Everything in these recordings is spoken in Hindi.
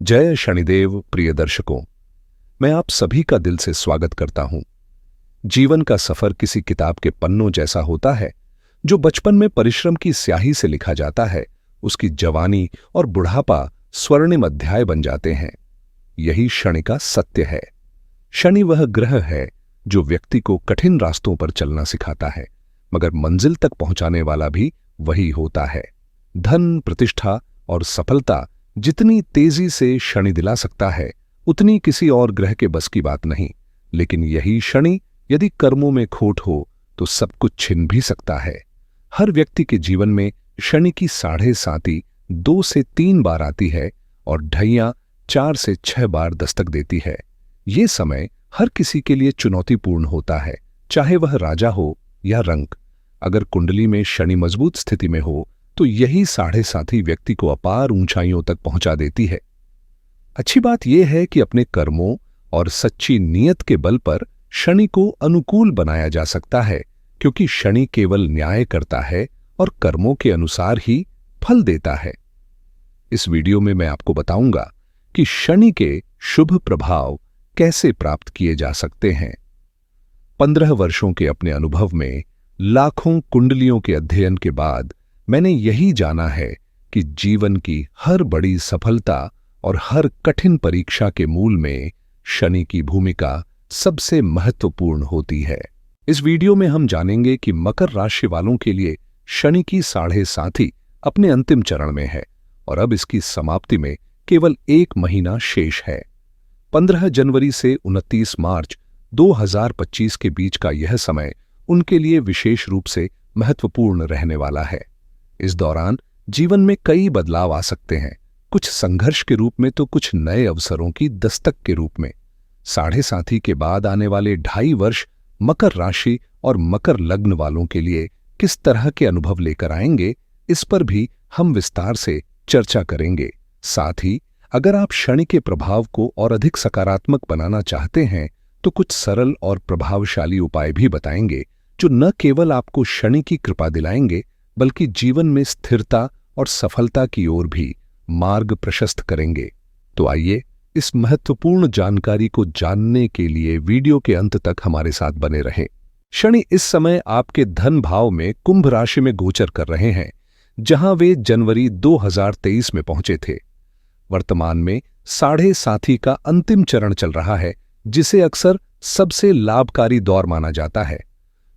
जय शनिदेव प्रिय दर्शकों, मैं आप सभी का दिल से स्वागत करता हूं। जीवन का सफर किसी किताब के पन्नों जैसा होता है। जो बचपन में परिश्रम की स्याही से लिखा जाता है, उसकी जवानी और बुढ़ापा स्वर्णिम अध्याय बन जाते हैं। यही शनि का सत्य है। शनि वह ग्रह है जो व्यक्ति को कठिन रास्तों पर चलना सिखाता है, मगर मंजिल तक पहुंचाने वाला भी वही होता है। धन, प्रतिष्ठा और सफलता जितनी तेजी से शनि दिला सकता है, उतनी किसी और ग्रह के बस की बात नहीं। लेकिन यही शनि यदि कर्मों में खोट हो तो सब कुछ छिन भी सकता है। हर व्यक्ति के जीवन में शनि की 7.5 2 से 3 बार आती है और ढैया 4 से 6 बार दस्तक देती है। ये समय हर किसी के लिए चुनौतीपूर्ण होता है, चाहे वह राजा हो या रंक। अगर कुंडली में शनि मजबूत स्थिति में हो तो यही 7.5 व्यक्ति को अपार ऊंचाइयों तक पहुंचा देती है। अच्छी बात यह है कि अपने कर्मों और सच्ची नीयत के बल पर शनि को अनुकूल बनाया जा सकता है, क्योंकि शनि केवल न्याय करता है और कर्मों के अनुसार ही फल देता है। इस वीडियो में मैं आपको बताऊंगा कि शनि के शुभ प्रभाव कैसे प्राप्त किए जा सकते हैं। 15 वर्षों के अपने अनुभव में लाखों कुंडलियों के अध्ययन के बाद मैंने यही जाना है कि जीवन की हर बड़ी सफलता और हर कठिन परीक्षा के मूल में शनि की भूमिका सबसे महत्वपूर्ण होती है। इस वीडियो में हम जानेंगे कि मकर राशि वालों के लिए शनि की 7.5 अपने अंतिम चरण में है और अब इसकी समाप्ति में केवल 1 महीना शेष है। 15 जनवरी से 29 मार्च 2025 के बीच का यह समय उनके लिए विशेष रूप से महत्वपूर्ण रहने वाला है। इस दौरान जीवन में कई बदलाव आ सकते हैं, कुछ संघर्ष के रूप में तो कुछ नए अवसरों की दस्तक के रूप में। 7.5 के बाद आने वाले 2.5 वर्ष मकर राशि और मकर लग्न वालों के लिए किस तरह के अनुभव लेकर आएंगे, इस पर भी हम विस्तार से चर्चा करेंगे। साथ ही अगर आप शनि के प्रभाव को और अधिक सकारात्मक बनाना चाहते हैं तो कुछ सरल और प्रभावशाली उपाय भी बताएंगे, जो न केवल आपको शनि की कृपा दिलाएंगे बल्कि जीवन में स्थिरता और सफलता की ओर भी मार्ग प्रशस्त करेंगे। तो आइए इस महत्वपूर्ण जानकारी को जानने के लिए वीडियो के अंत तक हमारे साथ बने रहें। शनि इस समय आपके धन भाव में कुंभ राशि में गोचर कर रहे हैं, जहां वे जनवरी 2023 में पहुंचे थे। वर्तमान में 7.5 का अंतिम चरण चल रहा है, जिसे अक्सर सबसे लाभकारी दौर माना जाता है।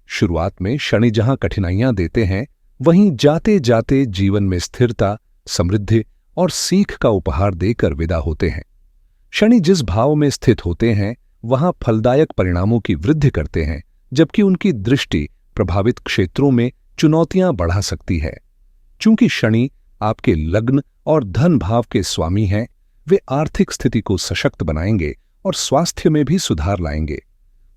शुरुआत में शनि जहां कठिनाइयां देते हैं, वहीं जाते जाते जीवन में स्थिरता, समृद्धि और सीख का उपहार देकर विदा होते हैं। शनि जिस भाव में स्थित होते हैं, वहां फलदायक परिणामों की वृद्धि करते हैं, जबकि उनकी दृष्टि प्रभावित क्षेत्रों में चुनौतियां बढ़ा सकती है। चूंकि शनि आपके लग्न और धन भाव के स्वामी हैं, वे आर्थिक स्थिति को सशक्त बनाएंगे और स्वास्थ्य में भी सुधार लाएंगे।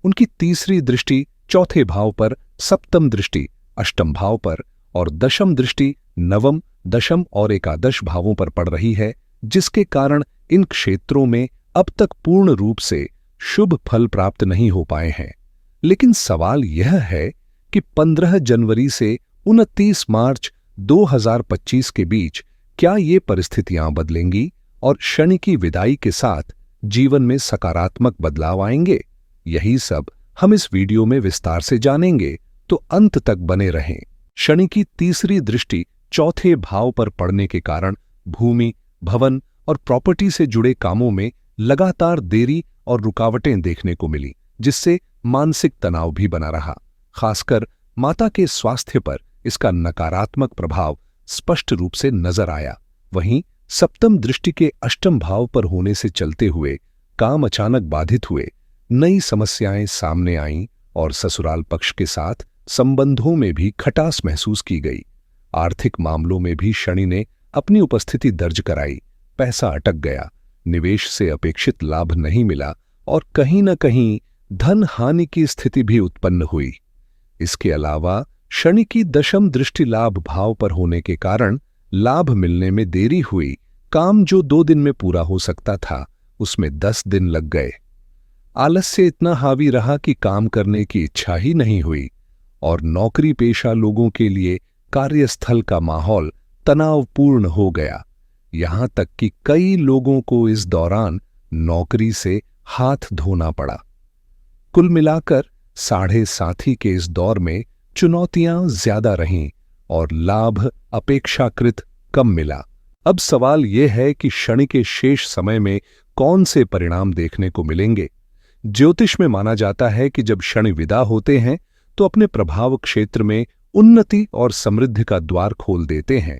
उनकी तीसरी दृष्टि चौथे भाव पर, सप्तम दृष्टि अष्टम भाव पर और दशम दृष्टि नवम, दशम और एकादश भावों पर पड़ रही है, जिसके कारण इन क्षेत्रों में अब तक पूर्ण रूप से शुभ फल प्राप्त नहीं हो पाए हैं। लेकिन सवाल यह है कि 15 जनवरी से 29 मार्च 2025 के बीच क्या ये परिस्थितियां बदलेंगी और शनि की विदाई के साथ जीवन में सकारात्मक बदलाव आएंगे? यही सब हम इस वीडियो में विस्तार से जानेंगे, तो अंत तक बने रहें। शनि की तीसरी दृष्टि चौथे भाव पर पड़ने के कारण भूमि, भवन और प्रॉपर्टी से जुड़े कामों में लगातार देरी और रुकावटें देखने को मिली, जिससे मानसिक तनाव भी बना रहा। खासकर माता के स्वास्थ्य पर इसका नकारात्मक प्रभाव स्पष्ट रूप से नजर आया। वहीं सप्तम दृष्टि के अष्टम भाव पर होने से चलते हुए काम अचानक बाधित हुए, नई समस्याएं सामने आईं और ससुराल पक्ष के साथ संबंधों में भी खटास महसूस की गई। आर्थिक मामलों में भी शनि ने अपनी उपस्थिति दर्ज कराई। पैसा अटक गया, निवेश से अपेक्षित लाभ नहीं मिला और कहीं न कहीं धन हानि की स्थिति भी उत्पन्न हुई। इसके अलावा शनि की दशम दृष्टि लाभ भाव पर होने के कारण लाभ मिलने में देरी हुई। काम जो 2 दिन में पूरा हो सकता था, उसमें 10 दिन लग गए। आलस्य इतना हावी रहा कि काम करने की इच्छा ही नहीं हुई और नौकरी पेशा लोगों के लिए कार्यस्थल का माहौल तनावपूर्ण हो गया। यहां तक कि कई लोगों को इस दौरान नौकरी से हाथ धोना पड़ा। कुल मिलाकर साढ़े साथी के इस दौर में चुनौतियां ज्यादा रहीं और लाभ अपेक्षाकृत कम मिला। अब सवाल यह है कि शनि के शेष समय में कौन से परिणाम देखने को मिलेंगे। ज्योतिष में माना जाता है कि जब शनि विदा होते हैं तो अपने प्रभाव क्षेत्र में उन्नति और समृद्धि का द्वार खोल देते हैं।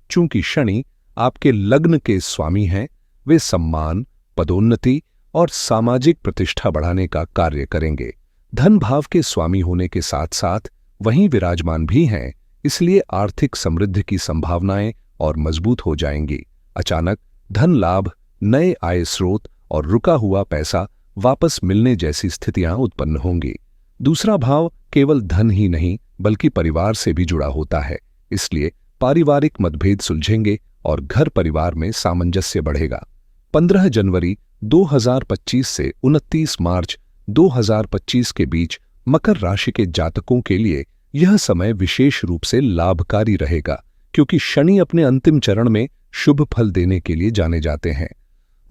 चूंकि शनि आपके लग्न के स्वामी हैं, वे सम्मान, पदोन्नति और सामाजिक प्रतिष्ठा बढ़ाने का कार्य करेंगे। धन भाव के स्वामी होने के साथ साथ वहीं विराजमान भी हैं, इसलिए आर्थिक समृद्धि की संभावनाएं और मजबूत हो जाएंगी। अचानक धन लाभ, नए आय स्रोत और रुका हुआ पैसा वापस मिलने जैसी स्थितियां उत्पन्न होंगी। दूसरा भाव केवल धन ही नहीं बल्कि परिवार से भी जुड़ा होता है, इसलिए पारिवारिक मतभेद सुलझेंगे और घर परिवार में सामंजस्य बढ़ेगा। 15 जनवरी 2025 से 29 मार्च 2025 के बीच मकर राशि के जातकों के लिए यह समय विशेष रूप से लाभकारी रहेगा, क्योंकि शनि अपने अंतिम चरण में शुभ फल देने के लिए जाने जाते हैं।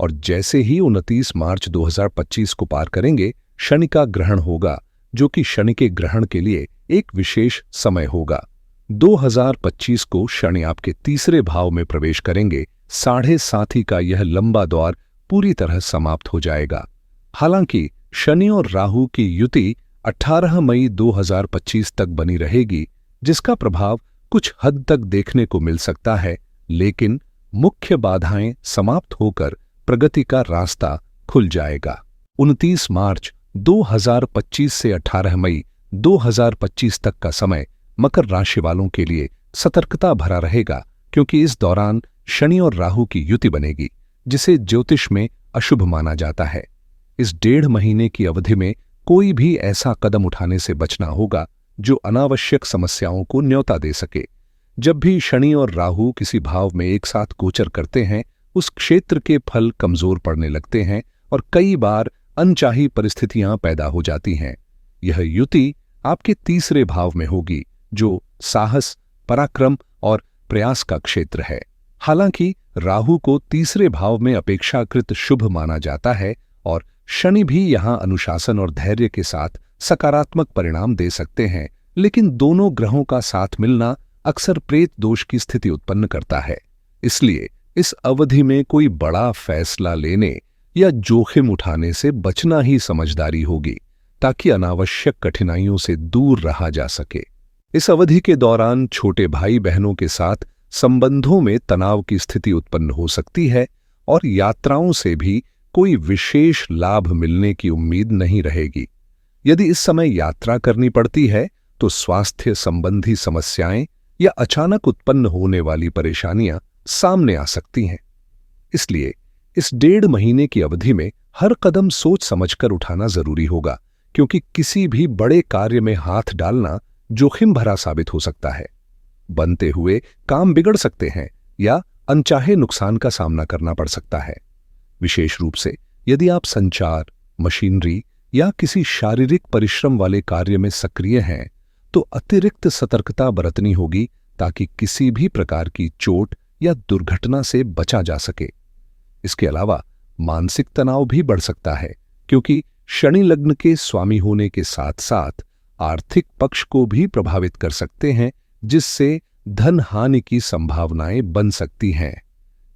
और जैसे ही 29 मार्च 2025 को पार करेंगे, शनि का ग्रहण होगा, जो कि शनि के ग्रहण के लिए एक विशेष समय होगा। 2025 को शनि आपके तीसरे भाव में प्रवेश करेंगे। साढ़े साथी का यह लंबा दौर पूरी तरह समाप्त हो जाएगा। हालांकि शनि और राहु की युति 18 मई 2025 तक बनी रहेगी, जिसका प्रभाव कुछ हद तक देखने को मिल सकता है, लेकिन मुख्य बाधाएं समाप्त होकर प्रगति का रास्ता खुल जाएगा। 29 मार्च 2025 से 18 मई 2025 तक का समय मकर राशि वालों के लिए सतर्कता भरा रहेगा, क्योंकि इस दौरान शनि और राहु की युति बनेगी, जिसे ज्योतिष में अशुभ माना जाता है। इस 1.5 महीने की अवधि में कोई भी ऐसा कदम उठाने से बचना होगा जो अनावश्यक समस्याओं को न्योता दे सके। जब भी शनि और राहु किसी भाव में एक साथ गोचर करते हैं, उस क्षेत्र के फल कमजोर पड़ने लगते हैं और कई बार अनचाही परिस्थितियां पैदा हो जाती हैं। यह युति आपके तीसरे भाव में होगी, जो साहस, पराक्रम और प्रयास का क्षेत्र है। हालांकि राहु को तीसरे भाव में अपेक्षाकृत शुभ माना जाता है और शनि भी यहां अनुशासन और धैर्य के साथ सकारात्मक परिणाम दे सकते हैं, लेकिन दोनों ग्रहों का साथ मिलना अक्सर प्रेत दोष की स्थिति उत्पन्न करता है। इसलिए इस अवधि में कोई बड़ा फैसला लेने या जोखिम उठाने से बचना ही समझदारी होगी, ताकि अनावश्यक कठिनाइयों से दूर रहा जा सके। इस अवधि के दौरान छोटे भाई बहनों के साथ संबंधों में तनाव की स्थिति उत्पन्न हो सकती है और यात्राओं से भी कोई विशेष लाभ मिलने की उम्मीद नहीं रहेगी। यदि इस समय यात्रा करनी पड़ती है तो स्वास्थ्य संबंधी समस्याएं या अचानक उत्पन्न होने वाली परेशानियां सामने आ सकती हैं। इसलिए इस 1.5 महीने की अवधि में हर कदम सोच समझकर उठाना जरूरी होगा, क्योंकि किसी भी बड़े कार्य में हाथ डालना जोखिम भरा साबित हो सकता है। बनते हुए काम बिगड़ सकते हैं या अनचाहे नुकसान का सामना करना पड़ सकता है। विशेष रूप से यदि आप संचार, मशीनरी या किसी शारीरिक परिश्रम वाले कार्य में सक्रिय हैं, तो अतिरिक्त सतर्कता बरतनी होगी, ताकि किसी भी प्रकार की चोट या दुर्घटना से बचा जा सके। इसके अलावा मानसिक तनाव भी बढ़ सकता है, क्योंकि शनि लग्न के स्वामी होने के साथ साथ आर्थिक पक्ष को भी प्रभावित कर सकते हैं, जिससे धन हानि की संभावनाएं बन सकती हैं।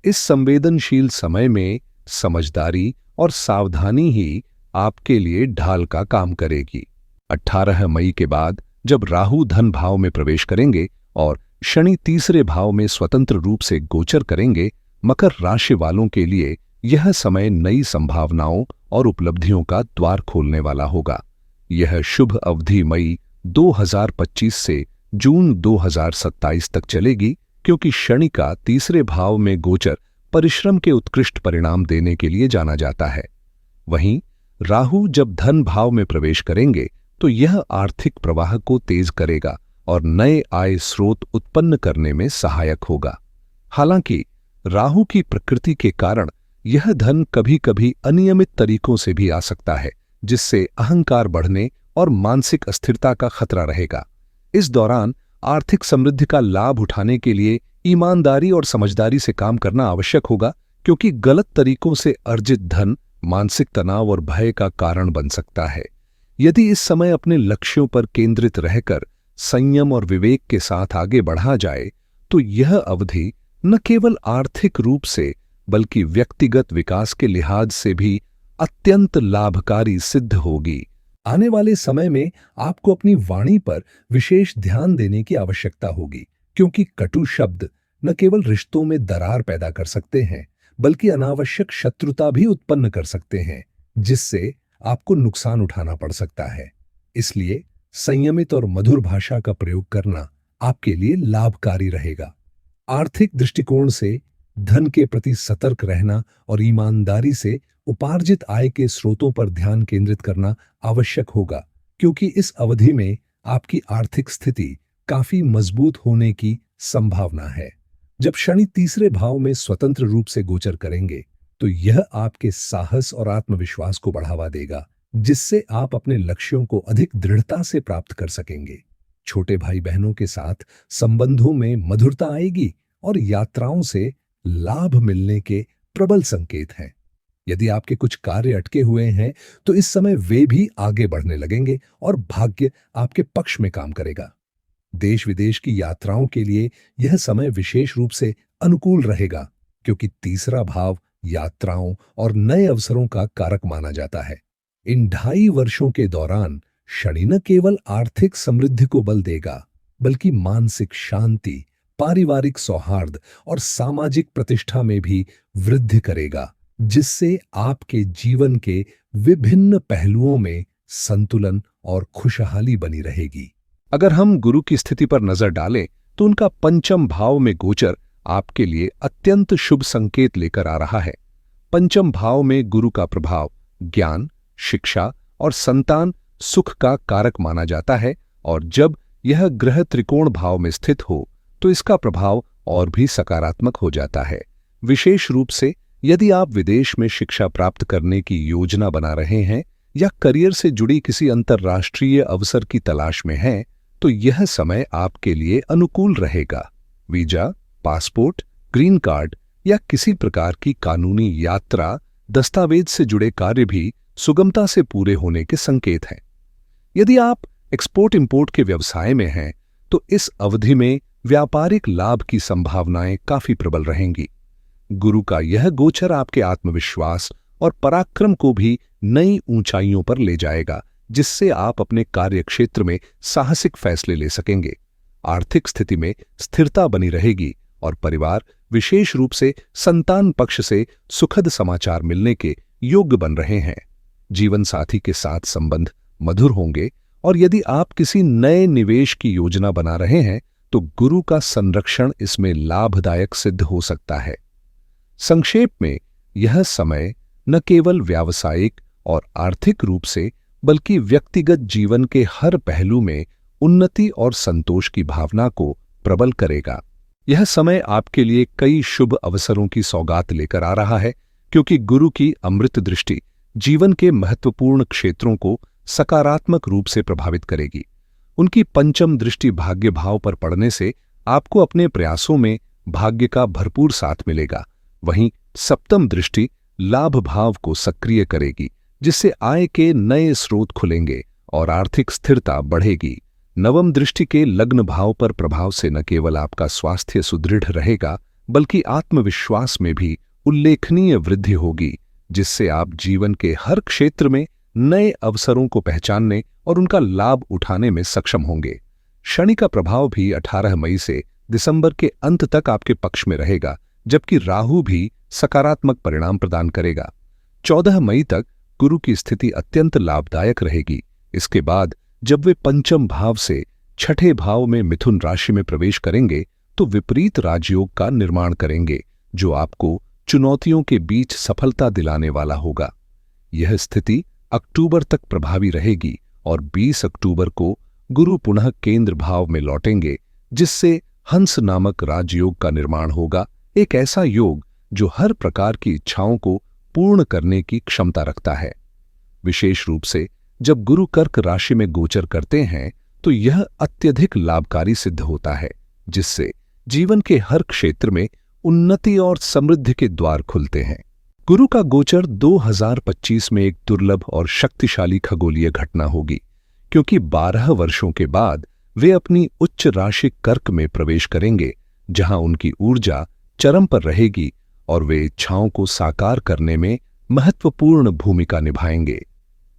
इस संवेदनशील समय में समझदारी और सावधानी ही आपके लिए ढाल का काम करेगी। 18 मई के बाद जब राहु धन भाव में प्रवेश करेंगे और शनि तीसरे भाव में स्वतंत्र रूप से गोचर करेंगे, मकर राशि वालों के लिए यह समय नई संभावनाओं और उपलब्धियों का द्वार खोलने वाला होगा। यह शुभ अवधि मई 2025 से जून 2027 तक चलेगी, क्योंकि शनि का तीसरे भाव में गोचर परिश्रम के उत्कृष्ट परिणाम देने के लिए जाना जाता है। वहीं राहु जब धन भाव में प्रवेश करेंगे तो यह आर्थिक प्रवाह को तेज करेगा और नए आय स्रोत उत्पन्न करने में सहायक होगा। हालांकि राहु की प्रकृति के कारण यह धन कभी कभी अनियमित तरीकों से भी आ सकता है, जिससे अहंकार बढ़ने और मानसिक अस्थिरता का खतरा रहेगा। इस दौरान आर्थिक समृद्धि का लाभ उठाने के लिए ईमानदारी और समझदारी से काम करना आवश्यक होगा, क्योंकि गलत तरीकों से अर्जित धन मानसिक तनाव और भय का कारण बन सकता है। यदि इस समय अपने लक्ष्यों पर केंद्रित रहकर संयम और विवेक के साथ आगे बढ़ा जाए, तो यह अवधि न केवल आर्थिक रूप से बल्कि व्यक्तिगत विकास के लिहाज से भी अत्यंत लाभकारी सिद्ध होगी। आने वाले समय में आपको अपनी वाणी पर विशेष ध्यान देने की आवश्यकता होगी, क्योंकि कटु शब्द न केवल रिश्तों में दरार पैदा कर सकते हैं, बल्कि अनावश्यक शत्रुता भी उत्पन्न कर सकते हैं, जिससे आपको नुकसान उठाना पड़ सकता है। इसलिए संयमित और मधुर भाषा का प्रयोग करना आपके लिए लाभकारी रहेगा। आर्थिक दृष्टिकोण से धन के प्रति सतर्क रहना और ईमानदारी से उपार्जित आय के स्रोतों पर ध्यान केंद्रित करना आवश्यक होगा, क्योंकि इस अवधि में आपकी आर्थिक स्थिति काफी मजबूत होने की संभावना है। जब शनि तीसरे भाव में स्वतंत्र रूप से गोचर करेंगे, तो यह आपके साहस और आत्मविश्वास को बढ़ावा देगा, जिससे आप अपने लक्ष्यों को अधिक दृढ़ता से प्राप्त कर सकेंगे। छोटे भाई बहनों के साथ संबंधों में मधुरता आएगी और यात्राओं से लाभ मिलने के प्रबल संकेत हैं। यदि आपके कुछ कार्य अटके हुए हैं, तो इस समय वे भी आगे बढ़ने लगेंगे और भाग्य आपके पक्ष में काम करेगा। देश विदेश की यात्राओं के लिए यह समय विशेष रूप से अनुकूल रहेगा, क्योंकि तीसरा भाव यात्राओं और नए अवसरों का कारक माना जाता है। इन 2.5 वर्षों के दौरान शनि न केवल आर्थिक समृद्धि को बल देगा, बल्कि मानसिक शांति, पारिवारिक सौहार्द और सामाजिक प्रतिष्ठा में भी वृद्धि करेगा, जिससे आपके जीवन के विभिन्न पहलुओं में संतुलन और खुशहाली बनी रहेगी। अगर हम गुरु की स्थिति पर नजर डालें, तो उनका पंचम भाव में गोचर आपके लिए अत्यंत शुभ संकेत लेकर आ रहा है। पंचम भाव में गुरु का प्रभाव ज्ञान, शिक्षा और संतान सुख का कारक माना जाता है, और जब यह ग्रह त्रिकोण भाव में स्थित हो, तो इसका प्रभाव और भी सकारात्मक हो जाता है। विशेष रूप से यदि आप विदेश में शिक्षा प्राप्त करने की योजना बना रहे हैं या करियर से जुड़ी किसी अंतर्राष्ट्रीय अवसर की तलाश में हैं, तो यह समय आपके लिए अनुकूल रहेगा। वीजा, पासपोर्ट, ग्रीन कार्ड या किसी प्रकार की कानूनी यात्रा, दस्तावेज से जुड़े कार्य भी सुगमता से पूरे होने के संकेत हैं। यदि आप एक्सपोर्ट इंपोर्ट के व्यवसाय में हैं, तो इस अवधि में व्यापारिक लाभ की संभावनाएं काफी प्रबल रहेंगी। गुरु का यह गोचर आपके आत्मविश्वास और पराक्रम को भी नई ऊंचाइयों पर ले जाएगा, जिससे आप अपने कार्य क्षेत्र में साहसिक फैसले ले सकेंगे। आर्थिक स्थिति में स्थिरता बनी रहेगी और परिवार, विशेष रूप से संतान पक्ष से सुखद समाचार मिलने के योग्य बन रहे हैं। जीवन साथी के साथ संबंध मधुर होंगे, और यदि आप किसी नए निवेश की योजना बना रहे हैं, तो गुरु का संरक्षण इसमें लाभदायक सिद्ध हो सकता है। संक्षेप में, यह समय न केवल व्यावसायिक और आर्थिक रूप से, बल्कि व्यक्तिगत जीवन के हर पहलू में उन्नति और संतोष की भावना को प्रबल करेगा। यह समय आपके लिए कई शुभ अवसरों की सौगात लेकर आ रहा है, क्योंकि गुरु की अमृत दृष्टि जीवन के महत्वपूर्ण क्षेत्रों को सकारात्मक रूप से प्रभावित करेगी। उनकी पंचम दृष्टि भाग्य भाव पर पड़ने से आपको अपने प्रयासों में भाग्य का भरपूर साथ मिलेगा। वहीं सप्तम दृष्टि लाभ भाव को सक्रिय करेगी, जिससे आय के नए स्रोत खुलेंगे और आर्थिक स्थिरता बढ़ेगी। नवम दृष्टि के लग्न भाव पर प्रभाव से न केवल आपका स्वास्थ्य सुदृढ़ रहेगा, बल्कि आत्मविश्वास में भी उल्लेखनीय वृद्धि होगी, जिससे आप जीवन के हर क्षेत्र में नए अवसरों को पहचानने और उनका लाभ उठाने में सक्षम होंगे। शनि का प्रभाव भी 18 मई से दिसंबर के अंत तक आपके पक्ष में रहेगा, जबकि राहु भी सकारात्मक परिणाम प्रदान करेगा। 14 मई तक गुरु की स्थिति अत्यंत लाभदायक रहेगी। इसके बाद जब वे पंचम भाव से छठे भाव में मिथुन राशि में प्रवेश करेंगे, तो विपरीत राजयोग का निर्माण करेंगे, जो आपको चुनौतियों के बीच सफलता दिलाने वाला होगा। यह स्थिति अक्टूबर तक प्रभावी रहेगी और 20 अक्टूबर को गुरु पुनः केंद्र भाव में लौटेंगे, जिससे हंस नामक राजयोग का निर्माण होगा। एक ऐसा योग जो हर प्रकार की इच्छाओं को पूर्ण करने की क्षमता रखता है। विशेष रूप से जब गुरु कर्क राशि में गोचर करते हैं, तो यह अत्यधिक लाभकारी सिद्ध होता है, जिससे जीवन के हर क्षेत्र में उन्नति और समृद्धि के द्वार खुलते हैं। गुरु का गोचर 2025 में एक दुर्लभ और शक्तिशाली खगोलीय घटना होगी, क्योंकि 12 वर्षों के बाद वे अपनी उच्च राशि कर्क में प्रवेश करेंगे, जहां उनकी ऊर्जा चरम पर रहेगी और वे इच्छाओं को साकार करने में महत्वपूर्ण भूमिका निभाएंगे।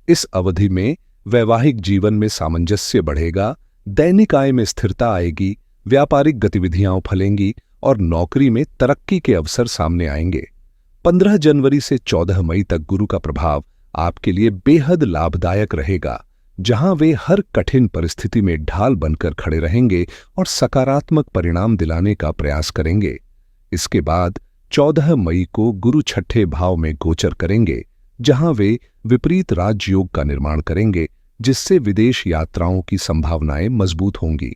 इस अवधि में वैवाहिक जीवन में सामंजस्य बढ़ेगा, दैनिक आय में स्थिरता आएगी, व्यापारिक गतिविधियां फलेंगी और नौकरी में तरक्की के अवसर सामने आएंगे। 15 जनवरी से 14 मई तक गुरु का प्रभाव आपके लिए बेहद लाभदायक रहेगा, जहां वे हर कठिन परिस्थिति में ढाल बनकर खड़े रहेंगे और सकारात्मक परिणाम दिलाने का प्रयास करेंगे। इसके बाद 14 मई को गुरु छठे भाव में गोचर करेंगे, जहां वे विपरीत राजयोग का निर्माण करेंगे, जिससे विदेश यात्राओं की संभावनाएं मजबूत होंगी।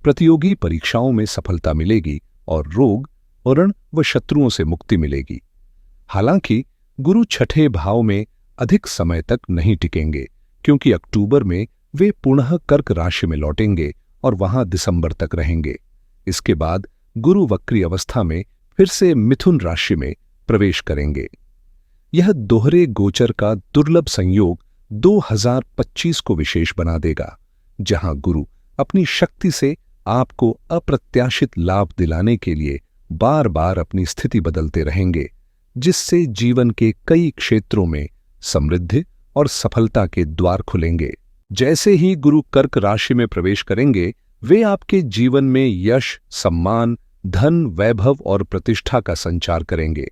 प्रतियोगी परीक्षाओं में सफलता मिलेगी और रोग, ऋण व शत्रुओं से मुक्ति मिलेगी। हालांकि गुरु छठे भाव में अधिक समय तक नहीं टिकेंगे, क्योंकि अक्टूबर में वे पुनः कर्क राशि में लौटेंगे और वहां दिसंबर तक रहेंगे। इसके बाद गुरु वक्री अवस्था में फिर से मिथुन राशि में प्रवेश करेंगे। यह दोहरे गोचर का दुर्लभ संयोग 2025 को विशेष बना देगा, जहां गुरु अपनी शक्ति से आपको अप्रत्याशित लाभ दिलाने के लिए बार बार अपनी स्थिति बदलते रहेंगे, जिससे जीवन के कई क्षेत्रों में समृद्धि और सफलता के द्वार खुलेंगे। जैसे ही गुरु कर्क राशि में प्रवेश करेंगे, वे आपके जीवन में यश, सम्मान, धन, वैभव और प्रतिष्ठा का संचार करेंगे।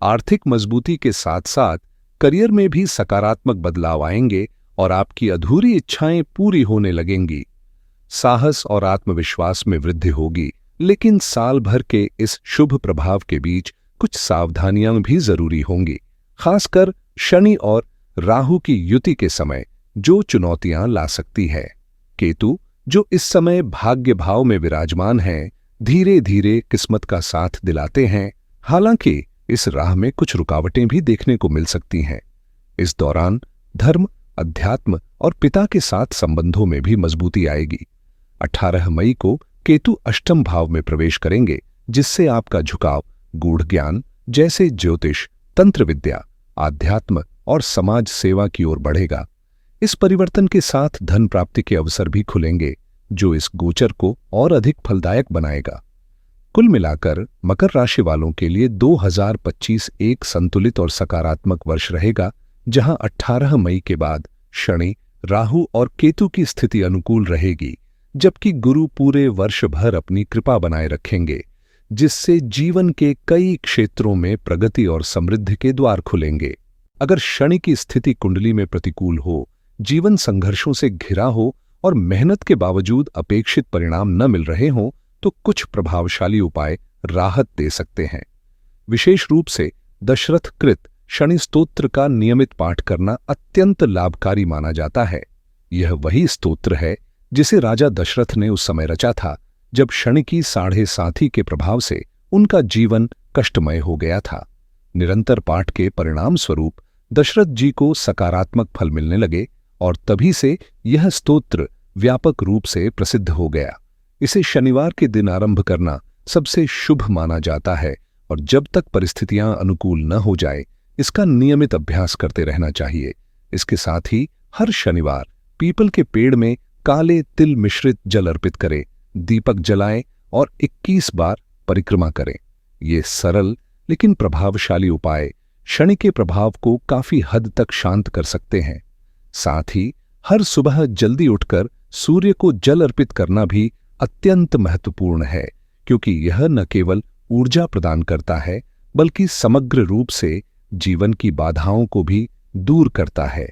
आर्थिक मजबूती के साथ साथ करियर में भी सकारात्मक बदलाव आएंगे और आपकी अधूरी इच्छाएं पूरी होने लगेंगी। साहस और आत्मविश्वास में वृद्धि होगी, लेकिन साल भर के इस शुभ प्रभाव के बीच कुछ सावधानियां भी जरूरी होंगी, खासकर शनि और राहु की युति के समय, जो चुनौतियां ला सकती है। केतु, जो इस समय भाग्य भाव में विराजमान हैं, धीरे धीरे किस्मत का साथ दिलाते हैं। हालांकि इस राह में कुछ रुकावटें भी देखने को मिल सकती हैं। इस दौरान धर्म, अध्यात्म और पिता के साथ संबंधों में भी मजबूती आएगी। 18 मई को केतु अष्टम भाव में प्रवेश करेंगे, जिससे आपका झुकाव गूढ़ ज्ञान जैसे ज्योतिष, तंत्र विद्या, आध्यात्म और समाज सेवा की ओर बढ़ेगा। इस परिवर्तन के साथ धन प्राप्ति के अवसर भी खुलेंगे, जो इस गोचर को और अधिक फलदायक बनाएगा। कुल मिलाकर मकर राशि वालों के लिए 2025 एक संतुलित और सकारात्मक वर्ष रहेगा, जहां 18 मई के बाद शनि, राहु और केतु की स्थिति अनुकूल रहेगी, जबकि गुरु पूरे वर्ष भर अपनी कृपा बनाए रखेंगे, जिससे जीवन के कई क्षेत्रों में प्रगति और समृद्धि के द्वार खुलेंगे। अगर शनि की स्थिति कुंडली में प्रतिकूल हो, जीवन संघर्षों से घिरा हो और मेहनत के बावजूद अपेक्षित परिणाम न मिल रहे हों, तो कुछ प्रभावशाली उपाय राहत दे सकते हैं। विशेष रूप से दशरथ कृत शनि स्तोत्र का नियमित पाठ करना अत्यंत लाभकारी माना जाता है। यह वही स्तोत्र है जिसे राजा दशरथ ने उस समय रचा था, जब शनि की 7.5 के प्रभाव से उनका जीवन कष्टमय हो गया था। निरंतर पाठ के परिणाम स्वरूप दशरथ जी को सकारात्मक फल मिलने लगे और तभी से यह स्तोत्र व्यापक रूप से प्रसिद्ध हो गया। इसे शनिवार के दिन आरंभ करना सबसे शुभ माना जाता है और जब तक परिस्थितियां अनुकूल न हो जाए, इसका नियमित अभ्यास करते रहना चाहिए। इसके साथ ही हर शनिवार पीपल के पेड़ में काले तिल मिश्रित जल अर्पित करें, दीपक जलाएं और 21 बार परिक्रमा करें। ये सरल लेकिन प्रभावशाली उपाय शनि के प्रभाव को काफी हद तक शांत कर सकते हैं। साथ ही हर सुबह जल्दी उठकर सूर्य को जल अर्पित करना भी अत्यंत महत्वपूर्ण है, क्योंकि यह न केवल ऊर्जा प्रदान करता है, बल्कि समग्र रूप से जीवन की बाधाओं को भी दूर करता है।